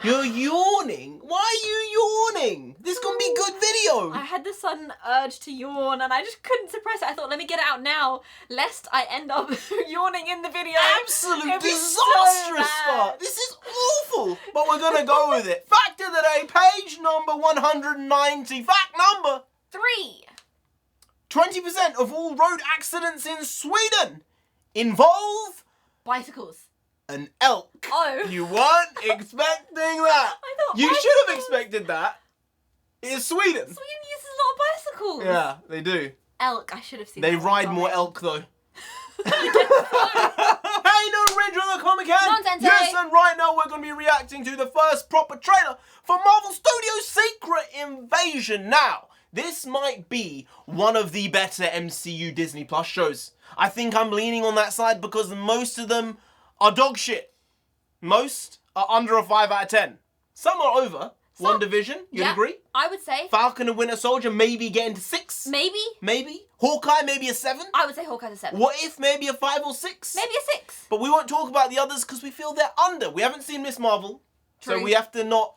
You're yawning? Why are you yawning? This is gonna be good video. I had the sudden urge to yawn and I just couldn't suppress it. I thought, let me get it out now, lest I end up yawning in the video. Absolute It'd be disastrous so start. This is awful. But we're gonna go with it. Fact of the day, page number 190. Fact number 3. 20% of all road accidents in Sweden involve Bicycles. an elk. Oh. You weren't expecting that. I thought You should have bicycles. expected that. It's Sweden. Sweden uses a lot of bicycles. Yeah, they do. Elk, I should have seen They that one ride more coming. elk though. Hey, NarendraTheComic here. NONSENSEI. Yes, and right now we're going to be reacting to the first proper trailer for Marvel Studios' Secret Invasion. Now, this might be one of the better MCU Disney Plus shows. I think I'm leaning on that side because most of them are dog shit. Most are under a 5 out of 10. Some are over. One division, you'd agree? I would say. Falcon and Winter Soldier maybe getting to 6. Maybe. Maybe. Hawkeye maybe a 7. I would say Hawkeye's a 7. What if maybe a 5 or 6? Maybe a 6. But we won't talk about the others because we feel they're under. We haven't seen Miss Marvel, so True. we have to not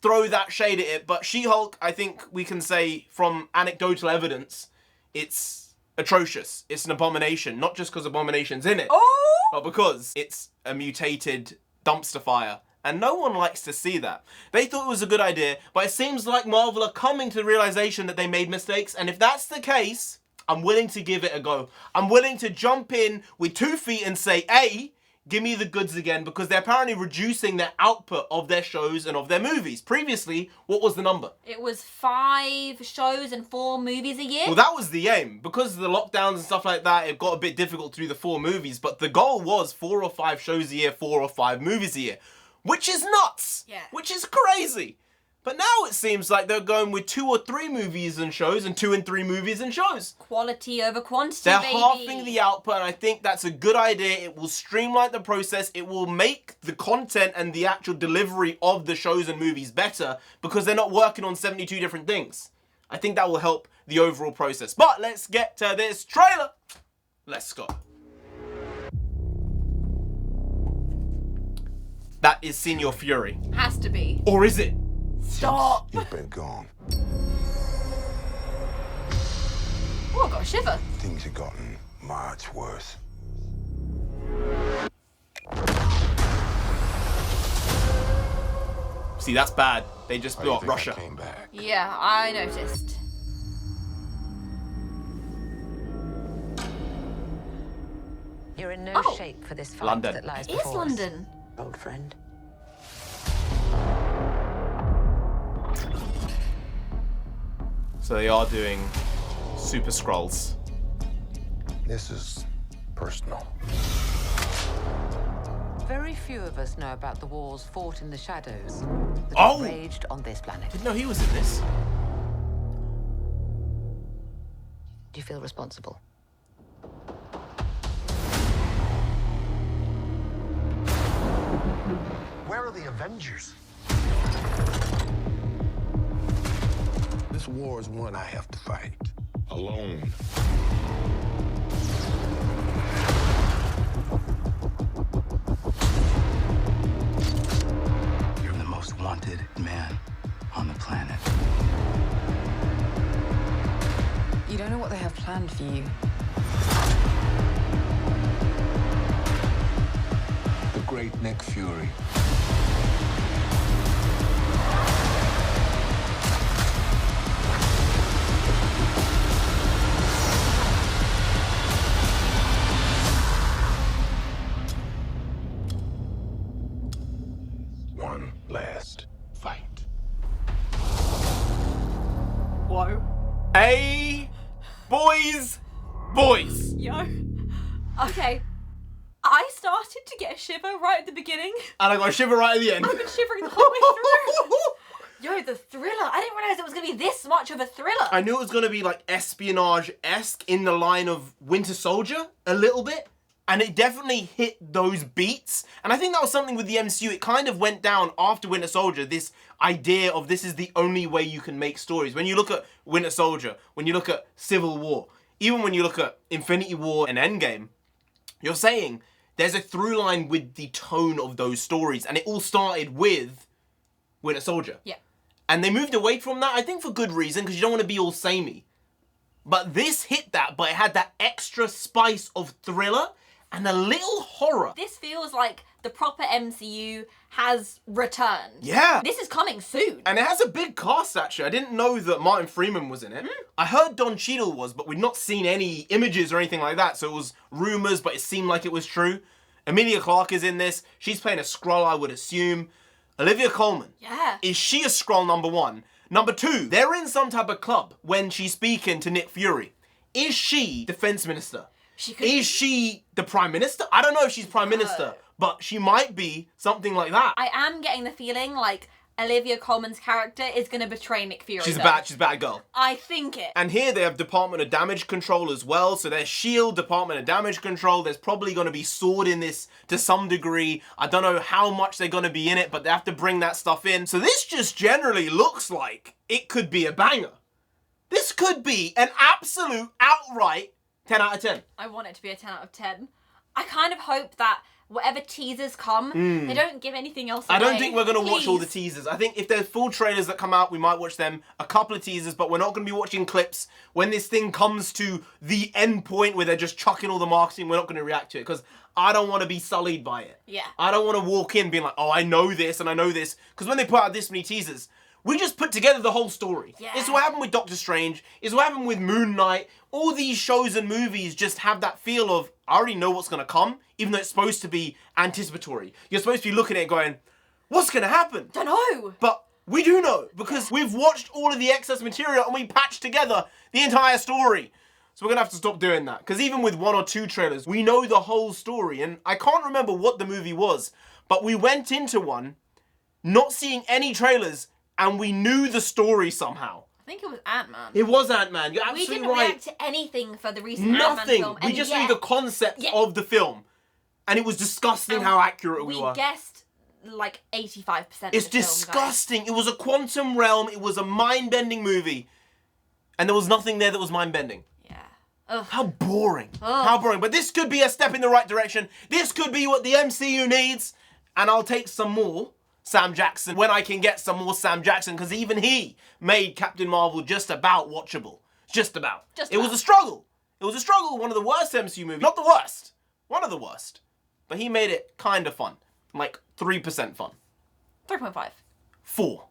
throw that shade at it. But She-Hulk, I think we can say from anecdotal evidence, it's atrocious. It's an abomination. Not just because Abomination's in it, Oh! but because it's a mutated dumpster fire. And no one likes to see that. They thought it was a good idea, but it seems like Marvel are coming to the realization that they made mistakes. And if that's the case, I'm willing to give it a go. I'm willing to jump in with 2 feet and say, hey, give me the goods again, because they're apparently reducing their output of their shows and of their movies. Previously, what was the number? It was 5 shows and 4 movies a year. Well, that was the aim. Because of the lockdowns and stuff like that, it got a bit difficult to do the 4 movies, but the goal was 4 or 5 shows a year, 4 or 5 movies a year. Which is nuts. Yeah. Which is crazy. But now it seems like they're going with 2 or 3 movies and shows and 2 and 3 movies and shows. Quality over quantity, They're baby. halving the output, and I think that's a good idea. It will streamline the process. It will make the content and the actual delivery of the shows and movies better because they're not working on 72 different things. I think that will help the overall process. But let's get to this trailer. Let's go. That is Senior Fury. Has to be. Or is it? Stop. You've been gone. Oh, I got a shiver. Things have gotten much worse. See, that's bad. They just How blew do you up think I Russia. came back? Yeah, I noticed. You're in no Oh. shape for this fight London. that lies It is before us, London. old friend. So they are doing Super Scrolls. This is personal. Very few of us know about the wars fought in the shadows that Oh! have raged on this planet. Didn't know he was in this. Do you feel responsible? Where are the Avengers? This war is one I have to fight alone. You're the most wanted man on the planet. You don't know what they have planned for you. The great Nick Fury. One last fight. Whoa. Hey, boys. Yo. Okay. I started to get a shiver right at the beginning. And I got a shiver right at the end. I've been shivering the whole way through. Yo, the thriller. I didn't realize it was going to be this much of a thriller. I knew it was going to be like espionage-esque in the line of Winter Soldier a little bit. And it definitely hit those beats. And I think that was something with the MCU. It kind of went down after Winter Soldier, this idea of this is the only way you can make stories. When you look at Winter Soldier, when you look at Civil War, even when you look at Infinity War and Endgame, you're saying there's a through line with the tone of those stories. And it all started with Winter Soldier. Yeah. And they moved away from that, I think for good reason, because you don't want to be all samey. But this hit that, but it had that extra spice of thriller and a little horror. This feels like the proper MCU has returned. Yeah. This is coming soon. And it has a big cast, actually. I didn't know that Martin Freeman was in it. I heard Don Cheadle was, but we'd not seen any images or anything like that, so it was rumours, but it seemed like it was true. Emilia Clarke is in this. She's playing a Skrull, I would assume. Olivia Colman. Yeah. Is she a Skrull, number one? Number two, they're in some type of club when she's speaking to Nick Fury. Is she Defense Minister? Is she the Prime Minister? I don't know if she's Prime Minister, but she might be something like that. I am getting the feeling like Olivia Colman's character is going to betray Nick Fury. She's a bad girl. I think it. And here they have Department of Damage Control as well. So there's S.H.I.E.L.D., Department of Damage Control. There's probably going to be sword in this to some degree. I don't know how much they're going to be in it, but they have to bring that stuff in. So this just generally looks like it could be a banger. This could be an absolute outright 10 out of 10. I want it to be a 10 out of 10. I kind of hope that whatever teasers come, they don't give anything else away. I don't think we're going to watch all the teasers. I think if there's full trailers that come out, we might watch them. A couple of teasers, but we're not going to be watching clips. When this thing comes to the end point where they're just chucking all the marketing, we're not going to react to it because I don't want to be sullied by it. Yeah. I don't want to walk in being like, oh, I know this and I know this. Because when they put out this many teasers, we just put together the whole story. Yeah. It's what happened with Doctor Strange. It's what happened with Moon Knight. All these shows and movies just have that feel of, I already know what's going to come, even though it's supposed to be anticipatory. You're supposed to be looking at it going, what's going to happen? Don't know. But we do know, because we've watched all of the excess material and we patched together the entire story. So we're going to have to stop doing that. Because even with 1 or 2 trailers, we know the whole story. And I can't remember what the movie was, but we went into one not seeing any trailers and we knew the story somehow. I think it was Ant-Man. It was Ant-Man. You're We absolutely didn't right. react to anything for the recent Ant-Man Nothing. film. We and just yet, knew the concept Yeah. of the film. And it was disgusting how accurate we were. We guessed like 85% of It's the film, guys. disgusting. It was a quantum realm. It was a mind-bending movie. And there was nothing there that was mind-bending. Yeah. Ugh. How boring. Ugh. How boring. But this could be a step in the right direction. This could be what the MCU needs. And I'll take some more Sam Jackson when I can get some more Sam Jackson, because even he made Captain Marvel just about watchable. Just about. It was a struggle. It was a struggle. One of the worst MCU movies. Not the worst. One of the worst. But he made it kind of fun. Like 3% fun. 3.5. 4.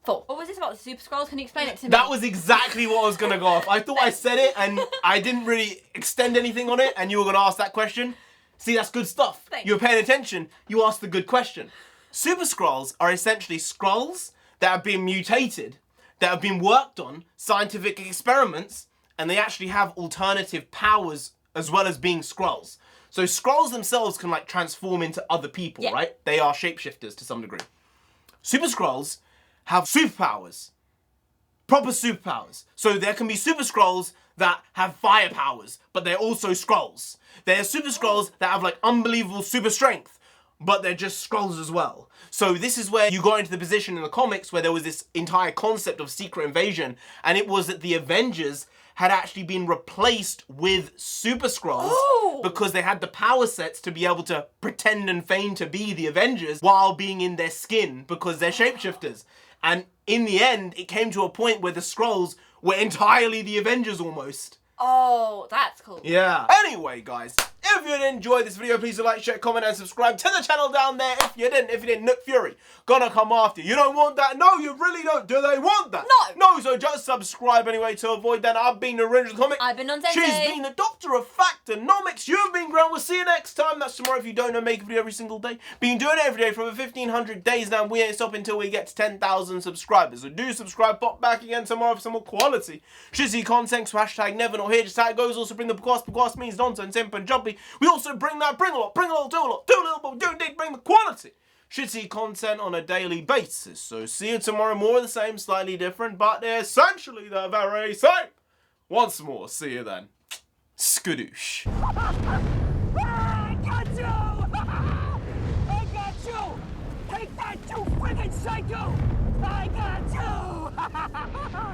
4. What was this about the Super Skrulls? Can you explain it to me? That was exactly what I was going to go off. I thought I said it and I didn't really extend anything on it and you were going to ask that question. See, that's good stuff. Thanks. You were paying attention. You asked the good question. Super Skrulls are essentially Skrulls that have been mutated, that have been worked on, scientific experiments, and they actually have alternative powers as well as being Skrulls. So Skrulls themselves can like transform into other people, Yeah. right? They are shapeshifters to some degree. Super Skrulls have superpowers. Proper superpowers. So there can be Super Skrulls that have fire powers, but they're also Skrulls. There are Super Skrulls that have like unbelievable super strength, but they're just Skrulls as well. So this is where you got into the position in the comics where there was this entire concept of secret invasion, and it was that the Avengers had actually been replaced with Super Skrulls because they had the power sets to be able to pretend and feign to be the Avengers while being in their skin because they're shapeshifters. And in the end, it came to a point where the Skrulls were entirely the Avengers almost. Oh, that's cool. Yeah. Anyway, guys, if you did enjoy this video, please like, share, comment, and subscribe to the channel down there. If you didn't, Nick Fury gonna come after you. You don't want that? No, you really don't. Do they want that? No. No, so just subscribe anyway to avoid that. I've been NarendraTheComic. I've been NONSENSEI. She's been the Doctor of Factonomics. You've been Grant. We'll see you next time. That's tomorrow if you don't know. Make a video every single day. Been doing it every day for over 1,500 days now. We ain't stopping until we get to 10,000 subscribers. So do subscribe. Pop back again tomorrow for some more quality shizzy content. So hashtag never not here. Just how it goes. Also bring the Pugwas means nonsense in Punjabi. We also bring a lot, do a little, but do indeed bring the quality shitty content on a daily basis. So see you tomorrow, more of the same, slightly different, but essentially the very same. Once more, see you then. Skadoosh. I got you! I got you! Take that, you friggin' psycho! I got you!